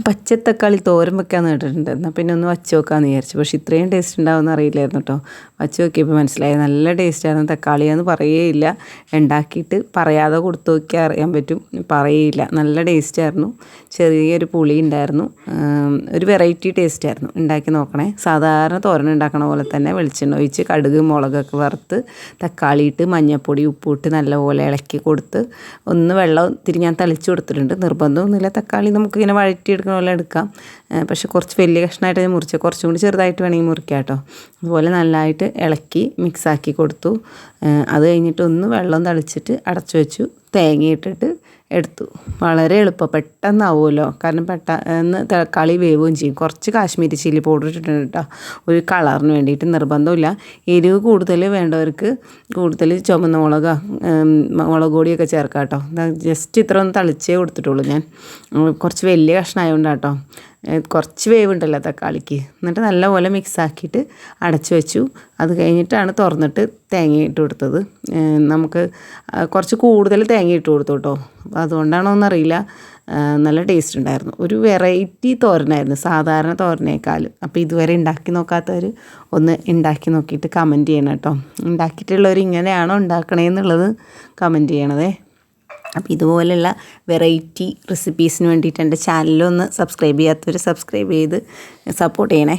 പച്ചത്തക്കാളി തോരൻ വെക്കാമെന്ന് കേട്ടിട്ടുണ്ട്. എന്നാൽ പിന്നെ ഒന്ന് വച്ച് നോക്കാമെന്ന് വിചാരിച്ചു. പക്ഷേ ഇത്രയും ടേസ്റ്റ് ഉണ്ടാവുമെന്ന് അറിയില്ലായിരുന്നു കേട്ടോ. വച്ച് നോക്കിയപ്പോൾ മനസ്സിലായി നല്ല ടേസ്റ്റായിരുന്നു. തക്കാളിയാന്ന് പറയുകയില്ല, ഉണ്ടാക്കിയിട്ട് പറയാതെ കൊടുത്തു നോക്കിയാൽ അറിയാൻ പറ്റും. പറയുകയില്ല, നല്ല ടേസ്റ്റായിരുന്നു. ചെറിയൊരു പുളി ഉണ്ടായിരുന്നു. ഒരു വെറൈറ്റി ടേസ്റ്റായിരുന്നു. ഉണ്ടാക്കി നോക്കണേ. സാധാരണ തോരൻ ഉണ്ടാക്കണ പോലെ തന്നെ വെളിച്ചെണ്ണ ഒഴിച്ച് കടുക് മുളകൊക്കെ വറുത്ത് തക്കാളി ഇട്ട് മഞ്ഞൾപ്പൊടി ഉപ്പിട്ട് നല്ലപോലെ ഇളക്കി കൊടുത്ത് ഒന്ന് വെള്ളം ഇത്തിരി ഞാൻ തളിച്ച് കൊടുത്തിട്ടുണ്ട്. നിർബന്ധമൊന്നുമില്ല, തക്കാളി നമുക്കിങ്ങനെ വഴറ്റിയെടുക്കണ പോലെ എടുക്കാം. പക്ഷെ കുറച്ച് വലിയ കഷ്ണമായിട്ട് ഞാൻ മുറിച്ച് കുറച്ചും കൂടി ചെറുതായിട്ട് വേണമെങ്കിൽ മുറിക്കാം കേട്ടോ. അതുപോലെ നല്ലതായിട്ട് ഇളക്കി മിക്സാക്കി കൊടുത്തു. അത് കഴിഞ്ഞിട്ട് ഒന്ന് വെള്ളം തളിച്ചിട്ട് അടച്ചു വെച്ചു. തേങ്ങയിട്ടിട്ട് എടുത്തു. വളരെ എളുപ്പം, പെട്ടെന്നാവുമല്ലോ. കാരണം പെട്ടെന്ന് തക്കാളി വേവുകയും ചെയ്യും. കുറച്ച് കാശ്മീരി ചില്ലി പൗഡർ ഇട്ടിട്ടുണ്ട് കേട്ടോ, ഒരു കളറിന് വേണ്ടിയിട്ട്. നിർബന്ധമില്ല. എരിവ് കൂടുതൽ വേണ്ടവർക്ക് കൂടുതൽ ചുവന്ന മുളക് പൊടിയൊക്കെ ചേർക്കാം കേട്ടോ. ജസ്റ്റ് ഇത്ര ഒന്ന് തളിച്ചേ കൊടുത്തിട്ടുള്ളൂ ഞാൻ. കുറച്ച് വലിയ കഷ്ണമായതുകൊണ്ടാണ് കേട്ടോ. കുറച്ച് വേവുണ്ടല്ലോ തക്കാളിക്ക്. എന്നിട്ട് നല്ലപോലെ മിക്സാക്കിയിട്ട് അടച്ചു വെച്ചു. അത് കഴിഞ്ഞിട്ടാണ് തുറന്നിട്ട് തേങ്ങ ഇട്ട് കൊടുത്തത്. നമുക്ക് കുറച്ച് കൂടുതൽ തേങ്ങ ഇട്ട് കൊടുത്തു കേട്ടോ. അതുകൊണ്ടാണോ എന്നറിയില്ല, നല്ല ടേസ്റ്റ് ഉണ്ടായിരുന്നു. ഒരു വെറൈറ്റി തോരനായിരുന്നു സാധാരണ തോരനേക്കാളും. അപ്പോൾ ഇതുവരെ ഉണ്ടാക്കി നോക്കാത്തവർ ഒന്ന് ഉണ്ടാക്കി നോക്കിയിട്ട് കമൻറ്റ് ചെയ്യണം കേട്ടോ. ഉണ്ടാക്കിയിട്ടുള്ളവർ ഇങ്ങനെയാണോ ഉണ്ടാക്കണേന്നുള്ളത് കമൻറ്റ് ചെയ്യണതേ. അപ്പോൾ ഇതുപോലെയുള്ള വെറൈറ്റി റെസിപ്പീസിന് വേണ്ടിയിട്ട് എൻ്റെ ചാനലൊന്ന് സബ്സ്ക്രൈബ് ചെയ്യാത്തവർ സബ്സ്ക്രൈബ് ചെയ്ത് സപ്പോർട്ട് ചെയ്യണേ.